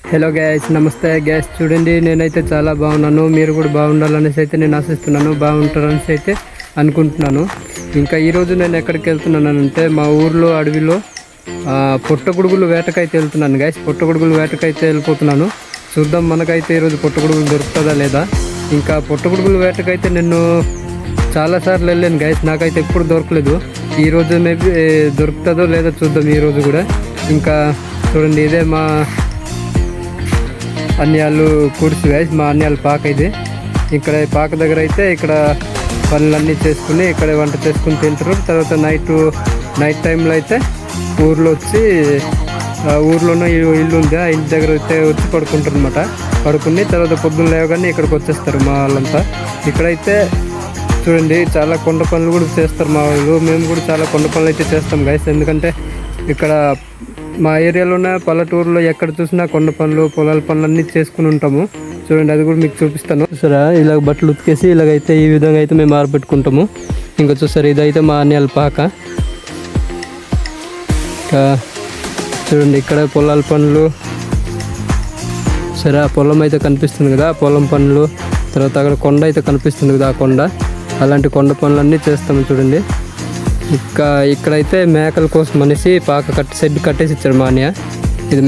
Hello gas, నమస్తే gas. చూడండి, నేనైతే చాలా బాగున్నాను. మీరు కూడా బాగుండాలనేసి అయితే నేను ఆశిస్తున్నాను, బాగుంటారనేసి అయితే అనుకుంటున్నాను. ఇంకా ఈరోజు నేను ఎక్కడికి వెళ్తున్నానంటే మా ఊర్లో అడవిలో పుట్టగొడుగులు వేటకైతే వెళ్తున్నాను గ్యాస్. పుట్టగొడుగులు వేటకైతే వెళ్ళిపోతున్నాను. చూద్దాం మనకైతే ఈరోజు పుట్టగొడుగులు దొరుకుతుందా లేదా. ఇంకా పుట్టగొడుగులు వేటకైతే నేను చాలాసార్లు వెళ్ళాను గ్యాస్, నాకైతే ఎప్పుడు దొరకలేదు. ఈరోజు మేబీ దొరుకుతుందో లేదో చూద్దాం ఈరోజు కూడా. ఇంకా చూడండి, ఇదే మా అన్యాలు కూర్చు గ్యాస్, మా అన్యాలు పాక ఇది. ఇక్కడ పాక దగ్గర అయితే ఇక్కడ పనులన్నీ చేసుకుని ఇక్కడ వంట చేసుకుని తింటారు. తర్వాత నైట్ టైంలో అయితే ఊర్లో వచ్చి ఊర్లోనే ఇల్లు ఉంది, ఆ ఇంటి దగ్గర అయితే వచ్చి పడుకుంటారు అనమాట. పడుకుని తర్వాత పొద్దున్న లేవగానే ఇక్కడికి వచ్చేస్తారు మా వాళ్ళంతా. ఇక్కడైతే చూడండి, చాలా కొండ పనులు కూడా చేస్తారు మా వాళ్ళు. మేము కూడా చాలా కొండ పనులు అయితే చేస్తాం గైస్. ఎందుకంటే ఇక్కడ మా ఏరియాలోనే పల్లెటూరులో ఎక్కడ చూసినా కొండ పనులు, పొలాల పనులు అన్నీ చేసుకుని ఉంటాము. చూడండి, అది కూడా మీకు చూపిస్తాను. చూసారా, ఇలాగ బట్టలు ఉతికేసి ఇలాగైతే ఈ విధంగా అయితే మేము ఆరబెట్టుకుంటాము. ఇంకా చూసారు, ఇదైతే మా అన్యాల పాక. ఇంకా చూడండి, ఇక్కడ పొలాల పనులు. సరే, ఆ పొలం అయితే కనిపిస్తుంది కదా, ఆ పొలం పనులు. తర్వాత అక్కడ కొండ అయితే కనిపిస్తుంది కదా, ఆ కొండ. అలాంటి కొండ పనులన్నీ చేస్తాము. చూడండి, ఇక్కడైతే మేకల కోసం అనేసి పాక షెడ్ కట్టేసి ఇచ్చారు మా అన్నయ్య. ఇది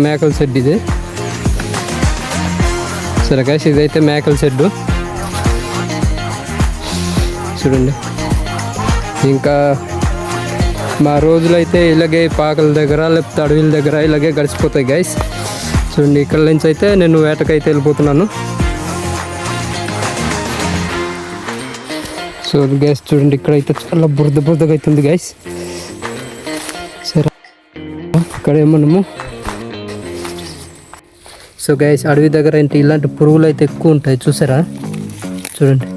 మేకల షెడ్ ఇది. సరే గైస్, ఇదైతే మేకల షెడ్. చూడండి, ఇంకా మా రోజులైతే ఇలాగే పాకల దగ్గర లేకపోతే అడవిల దగ్గర ఇలాగే గడిచిపోతాయి గైస్. చూడండి, ఇక్కడ నుంచి అయితే నేను వేటకైతే వెళ్ళిపోతున్నాను. సో గ్యాస్ చూడండి, ఇక్కడైతే చాలా బురదగా అవుతుంది గ్యాస్. సరే, ఇక్కడ మనము సో గ్యాస్ అడవి దగ్గర ఏంటి ఇలాంటి పురుగులు అయితే ఎక్కువ ఉంటాయి. చూసారా, చూడండి,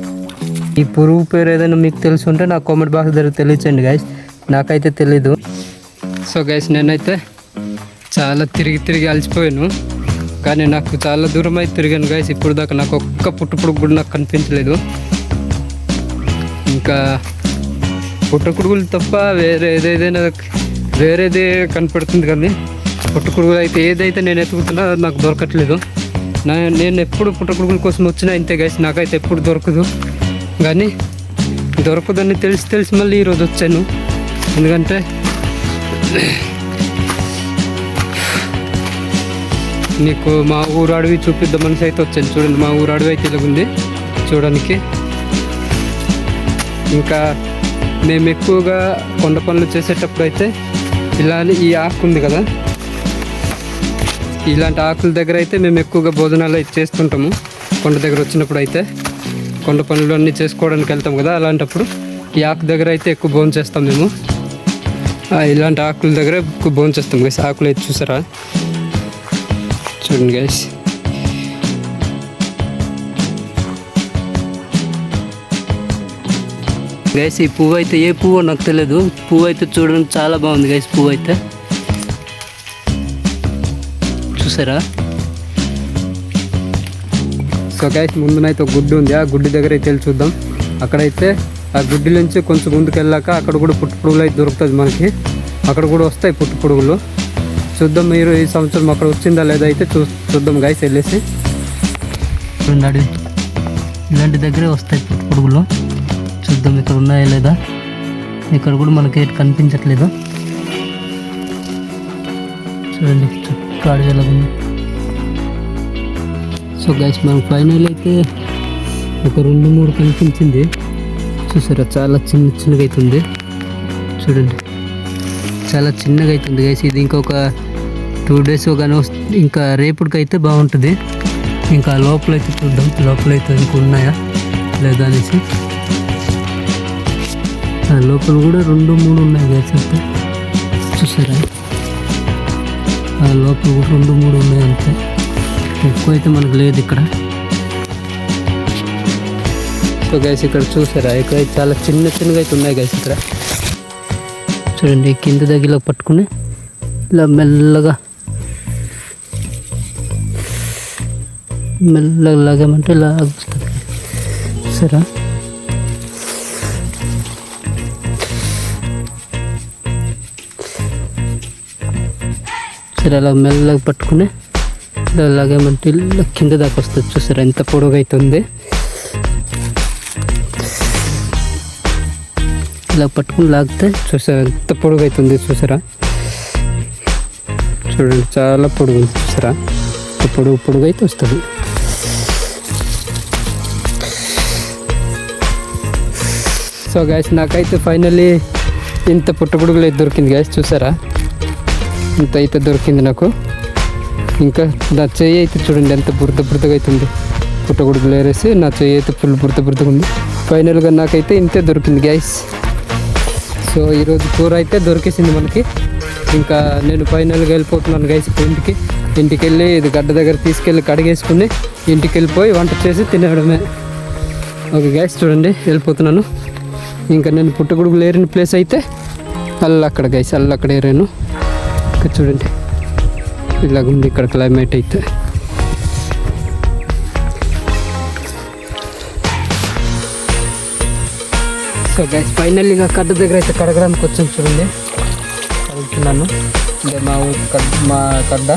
ఈ పురుగు పేరు ఏదైనా మీకు తెలిసి ఉంటే నాకు కామెంట్ బాక్స్ దగ్గర తెలియచండి గైస్, నాకైతే తెలీదు. సో గైస్, నేనైతే చాలా తిరిగి అలసిపోయాను, కానీ నాకు చాలా దూరం అయితే తిరిగాను గైస్. ఇప్పుడు దాకా నాకు ఒక్క పుట్టుపురుగు కూడా నాకు కనిపించలేదు. ఇంకా పుట్టగొడుగులు తప్ప వేరేదే కనపడుతుంది, కానీ పుట్టగొడుగులు అయితే ఏదైతే నేను ఎత్తుకుతున్నా నాకు దొరకట్లేదు. నేను ఎప్పుడు పుట్టగొడుగుల కోసం వచ్చినా ఇంతే గైస్, నాకైతే ఎప్పుడు దొరకదు. కానీ దొరకదని తెలిసి మళ్ళీ ఈరోజు వచ్చాను. ఎందుకంటే మీకు మా ఊరు అడవి చూపిద్దామని అయితే వచ్చాను. చూడండి, మా ఊరు అడవి అయితే ఇలా ఉంది చూడడానికి. ఇంకా మేము ఎక్కువగా కొండ పనులు చేసేటప్పుడు అయితే ఈ ఆకు ఉంది కదా, ఇలాంటి ఆకుల దగ్గర అయితే మేము ఎక్కువగా భోజనాలు అయితే చేస్తుంటాము. కొండ దగ్గర వచ్చినప్పుడు అయితే కొండ పనులు అన్నీ చేసుకోవడానికి వెళ్తాం కదా, అలాంటప్పుడు ఈ ఆకు దగ్గర అయితే ఎక్కువ భోజనం చేస్తాం మేము. ఇలాంటి ఆకుల దగ్గర ఎక్కువ భోజనం చేస్తాం గైస్. ఆకులు అయితే చూసారా, చూడండి గైస్. గైస్, ఈ పువ్వు అయితే ఏ పువ్వు నాకు తెలియదు. పువ్వు అయితే చూడడానికి చాలా బాగుంది గైస్. పువ్వు అయితే చూసారా. సో గైస్, ముందునైతే ఒక గుడ్డి ఉంది, ఆ గుడ్డి దగ్గర అయితే వెళ్ళి చూద్దాం. అక్కడైతే ఆ గుడ్డి నుంచి కొంచెం ముందుకు వెళ్ళాక అక్కడ కూడా పురుగులు అయితే దొరుకుతుంది మనకి. అక్కడ కూడా వస్తాయి పురుగులు. చూద్దాం మీరు ఈ సంవత్సరం అక్కడ వచ్చిందా లేదా అయితే చూద్దాం గైస్ వెళ్ళేసి. ఇలాంటి దగ్గరే వస్తాయి పురుగులు. చూద్దాం ఇక్కడ ఉన్నాయా లేదా. ఇక్కడ కూడా మనకి కనిపించట్లేదు. చూడండి, చుట్టూ అడవిలా ఉంది. సో గైస్, మనకు ఫైనల్ అయితే ఒక 2-3 కనిపించింది. చూసారా, చాలా చిన్నగా అవుతుంది. చూడండి, చాలా చిన్నగా అవుతుంది గైస్. ఇది ఇంకొక 2 days కానీ ఇంకా రేపటికైతే బాగుంటుంది. ఇంకా లోపలైతే చూద్దాం, లోపలైతే ఇంకా ఉన్నాయా లేదా అనేసి. లోపల కూడా 2-3 ఉన్నాయి గైస్. అంతే చూసారా, లోపల కూడా 2-3 ఉన్నాయి అంతే, ఎక్కువ అయితే మనకు లేదు ఇక్కడ. సో గైస్, ఇక్కడ చూసారా, ఇక్కడ చాలా చిన్నగా అయితే ఉన్నాయి గైస్. ఇక్కడ చూడండి, కింద దగ్గర పట్టుకుని ఇలా మెల్లగా లాగమంటే ఇలా వస్తుంది. సరే, సరే అలా మెల్లగా పట్టుకుని అలాగే మనకి కింద దాకా వస్తుంది. చూసారా ఎంత పొడుగు అవుతుంది. ఇలా పట్టుకుని లాగితే చూసారా ఎంత పొడుగు అవుతుంది. చూసారా చూడండి చాలా పొడుగు ఉంది. చూసారా పొడుగు అయితే వస్తుంది. సో గైస్ నాకైతే ఫైనల్లీ ఇంత పుట్టగొడుగులు అయితే దొరికింది గైస్. చూసారా ఇంత అయితే దొరికింది నాకు. ఇంకా నా చెయ్యి అయితే చూడండి ఎంత బురదగా అవుతుంది. పుట్టగొడుగులు వేరేసి నా చెయ్యి అయితే ఫుల్ బురదగా ఉంది. ఫైనల్గా నాకైతే ఇంతే దొరికింది గైస్. సో ఈరోజు కూర అయితే దొరికేసింది మనకి. ఇంకా నేను ఫైనల్గా వెళ్ళిపోతున్నాను గైస్ ఇంటికి వెళ్ళి ఇది గడ్డ దగ్గర తీసుకెళ్ళి కడిగేసుకుని ఇంటికి వెళ్ళిపోయి వంట చేసి తినడమే. ఓకే గైస్ చూడండి వెళ్ళిపోతున్నాను. ఇంకా నేను పుట్టగొడుగులు ఏరిన ప్లేస్ అయితే అక్కడ గైస్ అక్కడ ఏరాను. ఇక్కడ చూడండి ఇలాగుంది ఇక్కడ క్లైమేట్ అయితే. సో గైస్ ఫైనల్గా గడ్డ దగ్గర అయితే కడగడానికి వచ్చాను. చూడండి కడుగుతున్నాను. అంటే మా గడ్డ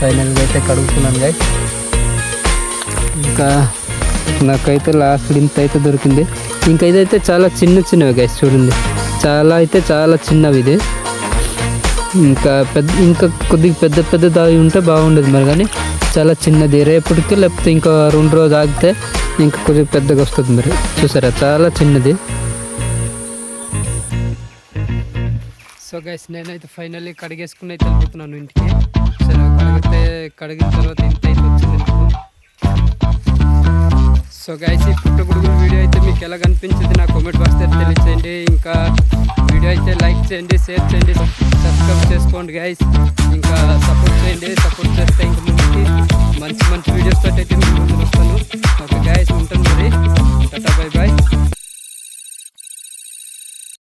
ఫైనల్గా అయితే కడుగుతున్నాను గైస్. ఇంకా నాకైతే లాస్ట్ ఇంత అయితే దొరికింది. ఇంకా ఇదైతే చాలా చిన్నవి గైస్. చూడండి చాలా చిన్నవి ఇది. ఇంకా కొద్దిగా పెద్ద దాగి ఉంటే బాగుండేది మరి, కానీ చాలా చిన్నది. రేపటికి లేకపోతే ఇంకా 2 రోజులు ఆగితే ఇంకా కొద్దిగా పెద్దగా వస్తుంది మరి. చూసారా చాలా చిన్నది. సో గైస్ నేనైతే ఫైనల్లీ కడిగేసుకుని అయితే వెళ్ళిపోతున్నాను ఇంటికి. సరే కడిగిన తర్వాత ఇంత అయితే వచ్చింది నాకు. సో గైస్ ఈ పుట్టగొడుగుల వీడియో అయితే మీకు ఎలా కనిపించింది నా కామెంట్ బాక్స్లో తెలియచేయండి. ఇంకా వీడియో అయితే లైక్ చేయండి, షేర్ చేయండి, సబ్స్క్రైబ్ చేసుకోండి గైస్. ఇంకా సపోర్ట్ చేయండి. సపోర్ట్ చేస్తే ఇంకా మంచి వీడియోస్ అయితే